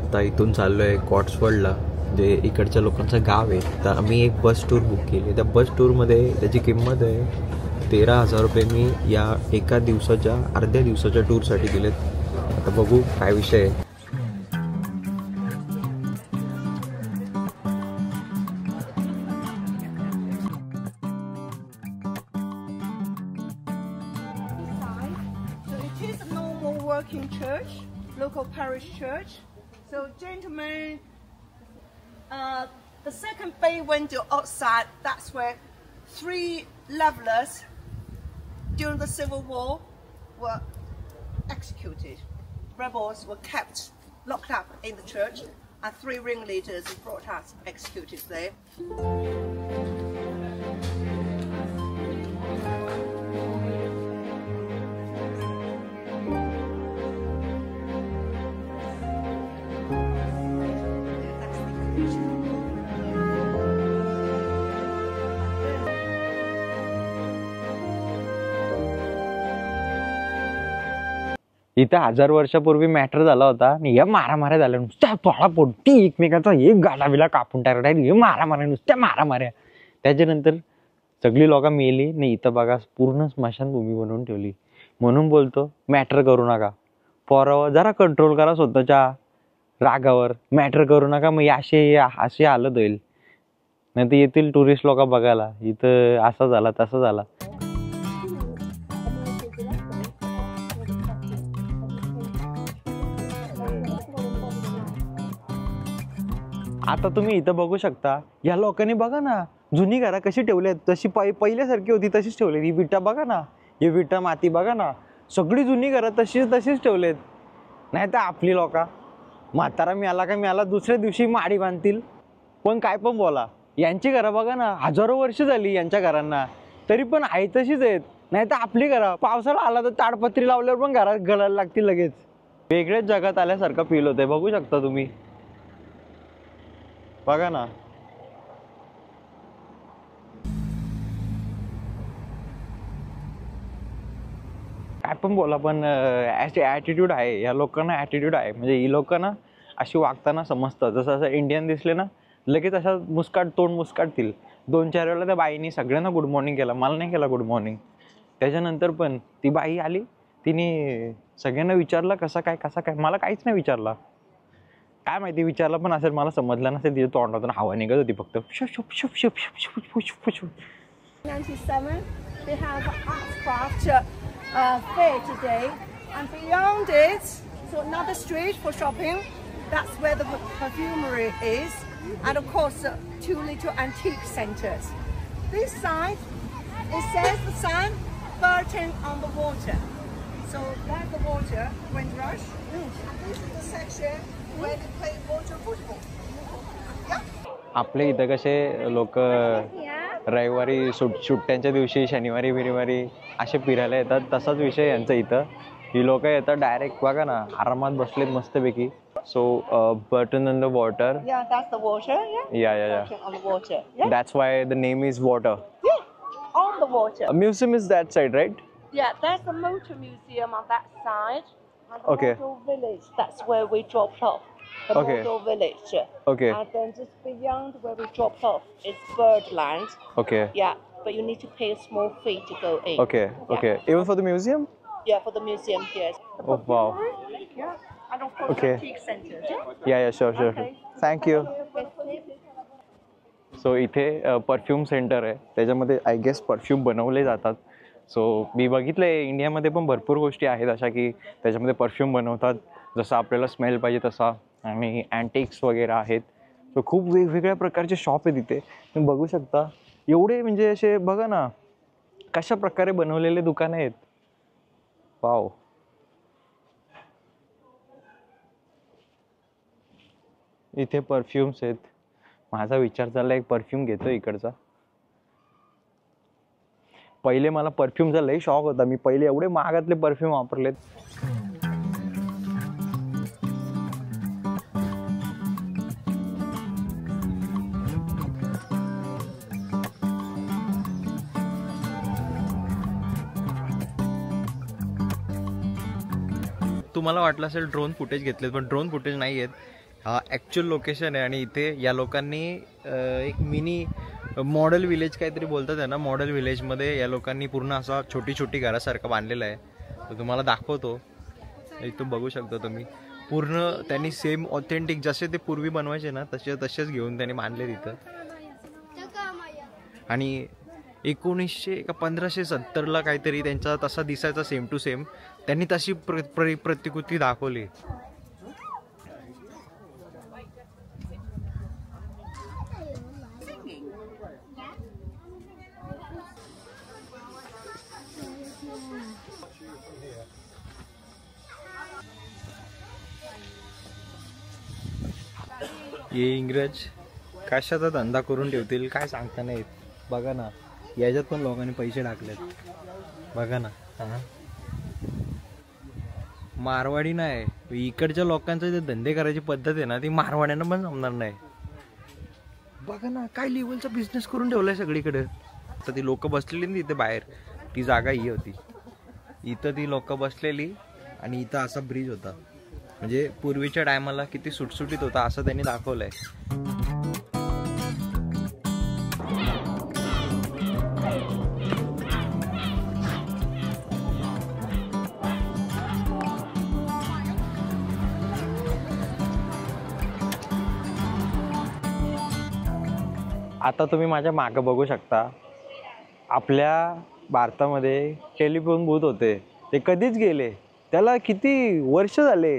आता इथून चाललो आहे कॉट्सवर्ल्डला, जे इकडच्या लोकांचं गाव आहे. तर आम्ही एक बस टूर बुक केली. त्या बस टूरमध्ये त्याची किंमत आहे 13,000 रुपये. मी या एका दिवसाच्या अर्ध्या दिवसाच्या टूरसाठी गेलेत. आता बघू काय विषय आहे. Working church, local parish church. So gentlemen, the second bay window outside, that's where 3 levelers during the Civil War were executed. Rebels were kept locked up in the church, and 3 ringleaders were brought out executed there. इथं 1000 वर्षापूर्वी matter झाला होता आणि या मारामाऱ्या झाल्या. नुसत्या पळापळती एकमेकाचा एक गालाबिला कापून टाकला. हे मारामाऱ्या, नुसत्या मारामाऱ्या. त्याच्यानंतर सगळी लोक मेली. नाही इथं बघा पूर्ण स्मशानभूमी बनवून ठेवली. म्हणून बोलतो मॅटर करू नका, पोरावर जरा कंट्रोल करा स्वतःच्या रागावर. मॅटर करू नका, मग अशी हालत होईल. नाही तर येतील टुरिस्ट लोक बघायला इथं असा झाला तसा झाला. आता तुम्ही इथं बघू शकता, या लोकांनी बघा ना जुनी घरं कशी ठेवली आहेत, तशी पहिल्यासारखी होती तशीच ठेवली. ही विटा बघा ना, ही विटा माती बघा ना, सगळी जुनी घरं तशीच ठेवलेत. नाही तर आपली लोक म्हातारा मिळाला का मिळाला दुसऱ्या दिवशी माडी बांधतील. पण काय पण बोला, यांची घरं बघा ना, हजारो वर्ष झाली यांच्या घरांना, तरी पण आहे तशीच आहेत. नाही तर आपली घरं पावसाळा आला तर ताडपत्री लावल्यावर पण घरात गळायला लागतील लगेच. वेगळ्याच जगात आल्यासारखं फील होतंय. बघू शकता तुम्ही, बघा ना. काय पण बोला, पण ॲटिट्यूड आहे या लोकांना. ॲटिट्यूड आहे म्हणजे ही लोकांना अशी वागताना समजतं. जसं असं इंडियन दिसले ना लगेच अशा तोंड मुस्काटतील. 2-4 वेळेला त्या बाईनी सगळ्यांना गुड मॉर्निंग केला, मला नाही केला गुड मॉर्निंग. त्याच्यानंतर पण ती बाई आली, तिने सगळ्यांना विचारलं कसा काय. मला काहीच नाही विचारला. काय माहिती विचारलं पण असेल, मला समजलं नसेल. तिच्या तोंडातून हवा निघत होती फक्त. 97, they have an art craft fair today, and beyond it, so another street for shopping. That's where the perfumery is, and of course 2 little antique centres. This side, it says the sign, "Burton on the water." So there's the water when rush, and this is the section where they play water football. आपले इथं कसे लोक रविवारी सुट्ट्यांच्या दिवशी शनिवारी बिनिवारी असे फिरायला येतात, तसाच विषय यांचा इथं. ही लोक येतात डायरेक्ट बघा ना, आरामात बसलेत मस्तपैकी. So Burton on the water. Yeah, that's the water. Yeah. Burton on the water. Yeah. That's why the name is water. Yeah, on the water. A museum is that side, right? Yeah, there's the motor museum on that side. And the Okay. Model village, that's where we dropped off. The Okay. Model village. Okay. And then just beyond where we dropped off is Birdland. Okay. Yeah, but you need to pay a small fee to go in. Okay. Yeah. Okay. Even for the museum? Yeah, for the museum, yes. Oh wow. Yeah. And of course, Okay. antique centres. Yeah, sure. Okay. Thank you. So इथे perfume centre आहे, त्याच्यामध्ये I guess perfume बनवले जातात. So मी बघितलं आहे इंडियामध्ये पण भरपूर गोष्टी आहेत अशा की त्याच्यामध्ये परफ्यूम बनवतात, जसं आपल्याला स्मेल पाहिजे तसा. आणि अँटिक्स वगैरे आहेत. सो खूप वेगवेगळ्या प्रकारचे शॉप आहेत इथे, तुम्ही बघू शकता. एवढे म्हणजे असे बघा ना कशा प्रकारे बनवलेले दुकानं आहेत. वाव. इथे परफ्यूम्स आहेत. माझा विचार चालला एक परफ्यूम घेतो इकडचा. पहिले मला परफ्यूमचा लई शॉक होता, मी पहिले एवढे महागातले परफ्यूम वापरलेत. तुम्हाला वाटलं असेल ड्रोन फुटेज घेतलेत, पण ड्रोन फुटेज नाही आहेत. हा ॲक्च्युअल लोकेशन आहे आणि इथे या लोकांनी एक मिनी मॉडेल विलेज काहीतरी बोलतात आहे ना, मॉडेल विलेजमध्ये या लोकांनी पूर्ण असा छोटी छोटी घरासारखं बांधलेलं आहे. तर तुम्हाला दाखवतो, इथून बघू शकता तुम्ही. पूर्ण त्यांनी सेम ऑथेंटिक जसे ते पूर्वी बनवायचे ना तसेच घेऊन त्यांनी बांधले तिथं. आणि 1900 का 1570ला काहीतरी त्यांचा तसा दिसायचा सेम टू सेम. त्यांनी तशी प्रतिकृती दाखवली. हे इंग्रज कशाचा धंदा करून ठेवतील काय सांगता नाही. बघा ना, याच्यात पण लोकांनी पैसे टाकलेत. बघा ना, मारवाडी नाही, इकडच्या लोकांचं जे धंदे करायची पद्धत आहे ना ती मारवाड्यांना पण जमणार नाही. बघा ना काय लेवलचा बिझनेस करून ठेवलाय सगळीकडे. तर ती लोक बसलेली ना तिथे बाहेर, ती जागा ही होती. इथं ती लोक बसलेली आणि इथं असा ब्रिज होता. म्हणजे पूर्वीच्या टायमाला किती सुटसुटीत होता असं त्यांनी दाखवलंय. आता तुम्ही माझ्या मागं बघू शकता, आपल्या भारतामध्ये टेलिफोन बूथ होते, ते कधीच गेले. त्याला किती वर्ष झाले,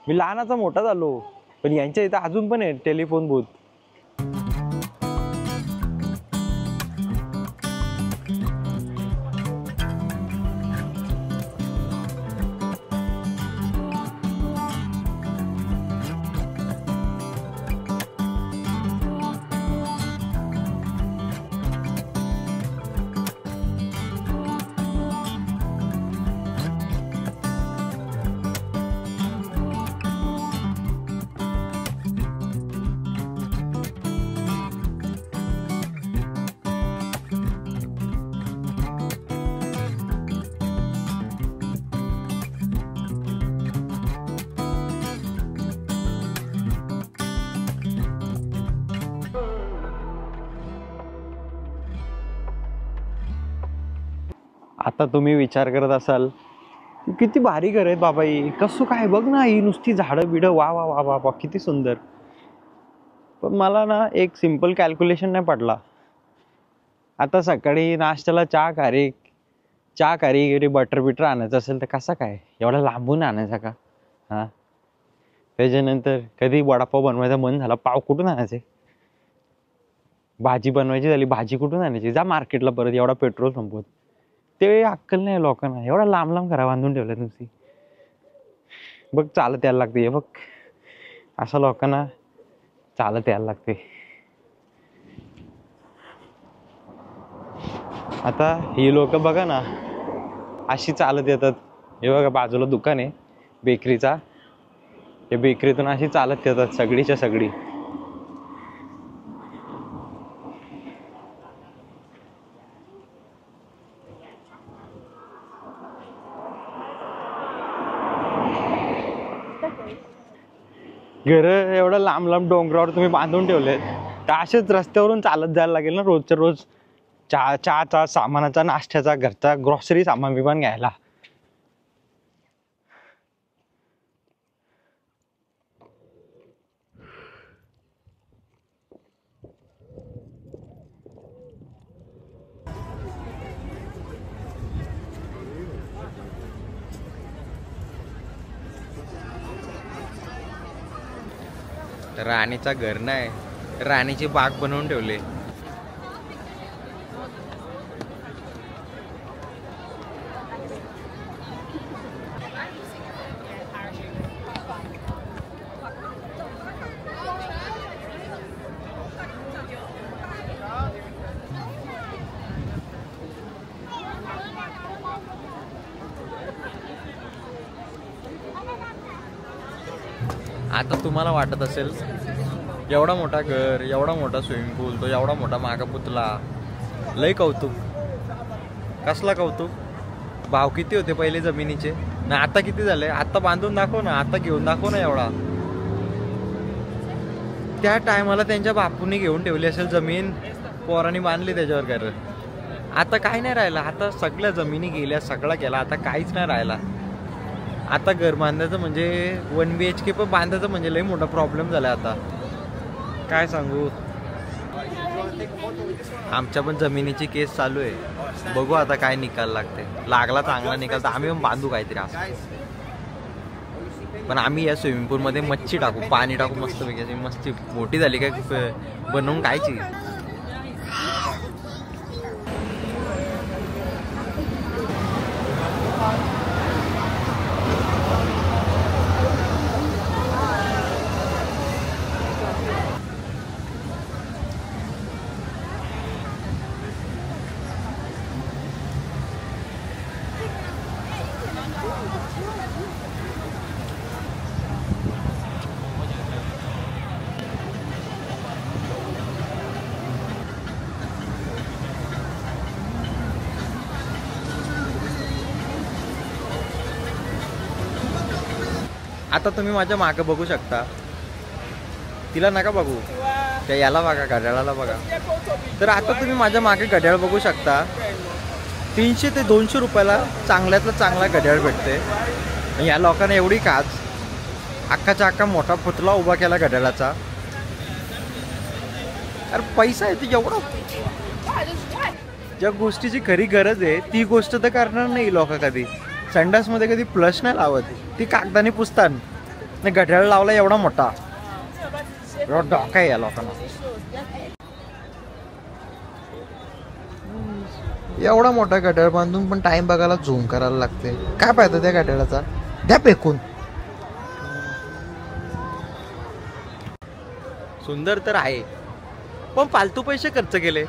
मी लहानाचा मोठा झालो, पण यांच्या इथं अजून पण आहे टेलिफोन बूथ. आता तुम्ही विचार करत असाल किती भारी घर आहेत बाबा, ही कसं काय, बघ ना ही नुसती झाडं बिडं, वा वा वा वा वा किती सुंदर. पण मला ना एक सिंपल कॅल्क्युलेशन नाही पडला. आता सकाळी नाश्त्याला चहा खारी बटर बिटर आणायचं असेल तर कसा काय एवढा लांबून आणायचा का? हा, त्याच्यानंतर कधी वडापाव बनवायचा मन झाला, पाव कुठून आणायचे? भाजी बनवायची झाली, भाजी कुठून आणायची? जा मार्केटला परत, एवढा पेट्रोल संपवत. ते अक्कल नाही लोकांना, एवढा लांब लांब घरा बांधून ठेवल्या नुसती. बघ चालत यायला लागते, बघ असं लोकांना चालत यायला लागते. आता ही लोक बघा ना अशी चालत येतात. हे बघा बाजूला दुकान आहे बेकरीचा, हे बेकरीतून अशी चालत येतात सगळीच्या सगळी. घर एवढं लांब लांब डोंगरावर तुम्ही बांधून ठेवले, तर असेच रस्त्यावरून चालत जायला लागेल ना रोजच्या रोज चहाचा, सामानाचा, नाश्त्याचा, घरचा ग्रॉसरी सामान बिमान घ्यायला. राणीचा घर नाही, राणीची बाग बनवून ठेवले. आता तुम्हाला वाटत असेल एवढा मोठा घर, एवढा मोठा स्विमिंग पूल, तो एवढा मोठा मागा पुतला, लय कौतुक. कसला कौतुक? भाव किती होते पहिले जमिनीचे ना आता किती झाले? आता बांधून दाखव ना, आता घेऊन दाखव ना एवढा. त्या टायमाला त्यांच्या बापूंनी घेऊन ठेवली असेल जमीन, पोरांनी बांधली त्याच्यावर घर. आता काय नाही राहिलं, आता सगळ्या जमिनी गेल्या, सगळा गेला, आता काहीच नाही राहिला. आता घर बांधायचं म्हणजे 1 BHK पण बांधायचं म्हणजे लई मोठा प्रॉब्लेम झाला आता. काय सांगू, आमच्या पण जमिनीची केस चालू आहे. बघू आता काय निकाल लागते. लागला चांगला निकाल तर आम्ही पण बांधू काहीतरी असं. पण आम्ही या स्विमिंग पूलमध्ये मच्छी टाकू, पाणी टाकू मस्त पैकी. मच्छी मोठी झाली काय बनवून खायची. आता तुम्ही माझ्या मागे बघू शकता, तिला नका बघू, त्या याला बघा, घड्याळाला बघा. तर आता तुम्ही माझ्या मागे घड्याळ बघू शकता. 300 ते 200 रुपयाला चांगल्यातलं चांगला घड्याळ भेटते. आणि या लोकांना एवढी काच, अख्खाच्या अख्खा मोठा पुतळा उभा केला घड्याळाचा. अरे पैसा आहे ते एवढा. ज्या गोष्टीची खरी गरज आहे ती गोष्ट तर करणार नाही लोक कधी. संडासमध्ये कधी फ्लश नाही लावत, ती कागदाने पुसतात. नाही घड्याळ लावला एवढा मोठा, एवढा डोका आहे या लोकांना. एवढा मोठा घड्याळ बांधून पण टाइम बघायला झूम करायला लागते. काय पाहिजे त्या घड्याळाचा, द्या फेकून. सुंदर तर आहे पण फालतू पैसे खर्च केले.